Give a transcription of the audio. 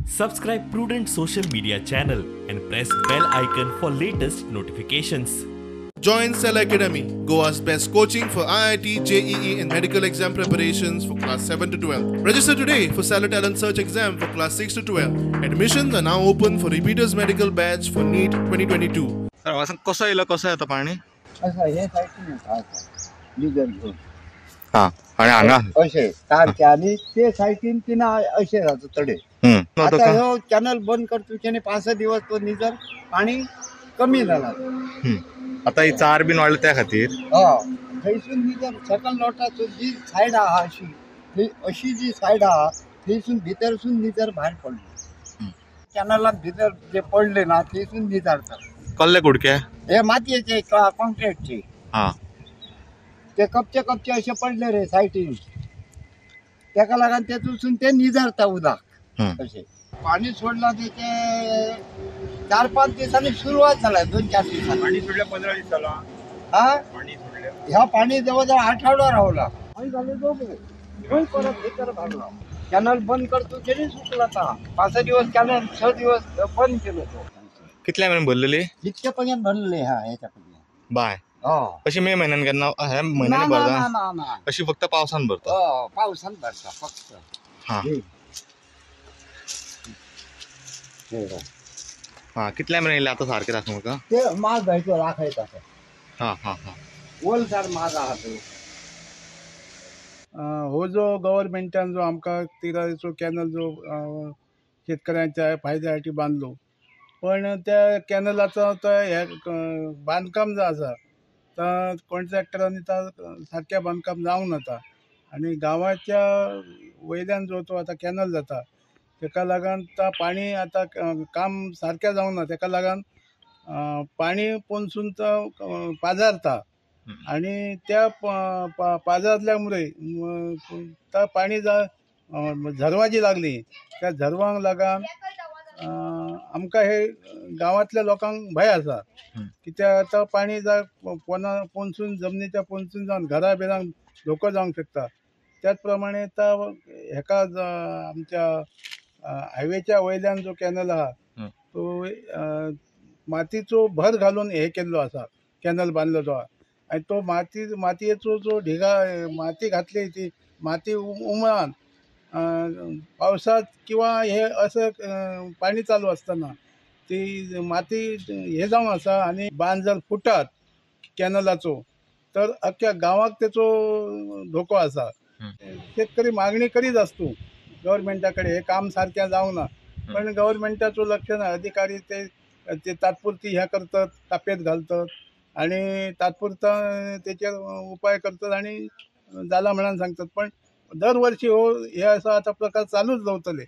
Subscribe Prudent social media channel and press bell icon for latest notifications. Join TILLARI Academy, Goa's best coaching for IIT, JEE and medical exam preparations for class 7 to 12. Register today for Salary Talent Search exam for class 6 to 12. Admissions are now open for repeaters medical batch for NEET 2022. कसं येतं पाणी असं हे साईडून येतं लिजर घेऊन हा आणि हांगा अशें सारकें आनी ते सायटीन तिना अशें जाता तडे आता ह्यो कॅनल बंद करतुच्यानी 5 दिवस तो निजर पाणी कमी जाला आता ही चार बीन वाडले त्या खातीर थंयसून निजर सकल लोटाचो जी सायड आहा अशी जी सायड आहा थंयसून भितरसून निजर भायर पडलो कॅनलान भितर जे पडले ना थंयसून निजारता कसले कुडके हे मातयेचे कॉन्क्रीटचे ते कपचे असे पडले रे सायटीन तेका लागून तेतून ते निजारता उदक अशें पाणी सोडला त्याचे 4-5 दिवसांनी सुरुवात झाला 2-4 दिवसांनी पाणी सोडलं 15 दिवस झाला पाणी सोडलं ह्या पाणी जवळजवळ आठवडा राहला आणि झाले दोघे परत भीतर भरला कॅनल बंद करतो तरी सुकला 5 दिवस कॅनल 6 दिवस बंद केलं तो कितल्या महिन्यान भरलेली इतके पर्यंत भरलेले ह्याच्यापर्यंत बाय अशी मे महिन्यान केन्ना ह्या महिन्यान भरता अशी फक्त पावसान भरता पावसान भरता फक्त हा कितल्या महिन्यान आता सारखे दाखव म्हाका ते माल जायचो राखायचा हा हा हा वलसार माल आहा तो हो जो गव्हर्नमेंटान जो आमकां तिराचो कॅनल जो शेतकऱ्यांच्या फायद्यासाठी बांधलो पण त्या कॅनलाचो हे बांदकाम जो आसा तर कॉन्ट्रॅक्टरांनी सारकें बांदकाम जावंक नाता आनी गांवाच्या वयल्यान जो तो आतां कॅनल जाता तेका लागून पाणी आता काम सारकें जावंक ना तेका लागून पाणी पोंदसून तो पाजारता आणि त्या पाजारल्या मुळे पाणी झरवां जी लागली त्या झरवांक लागून आमकां हे गांवांतल्या लोकांक भंय आसा कित्याक आतां पाणी पोंदसून जमनीच्या पोंदसून जावन घरां बिरांक धोको जावंक शकता त्याच प्रमाणे हेका आमच्या हायवेच्या वयल्यान जो कॅनल आहा तो मातयेचो भर घालून हे केल्लो आसा कॅनल बांदलेलो आहा आनी तो मातयेचो जो ढिगा माती घातली ती माती उमळान पावसात किंवा हे असं पाणी चालू असताना ती माती हे जावन आसा आनी बांद जर फुटात कॅनलाचो तर अख्ख्या गांवाक तेचो धोको आसा शेतकरी मागणी करीत आसतो गव्हर्नमेंटा कडेन हे काम सारकें जावंक ना पण गव्हर्नमेंटाचो लक्ष ना अधिकारी ते तात्पुरती हे करतात तापेत घालतात आणि तात्पुरता तेचेर उपाय करतात आणि जाला म्हणून सांगतात पण दर वर्षी हे असं आता प्रकार चालूच जावतले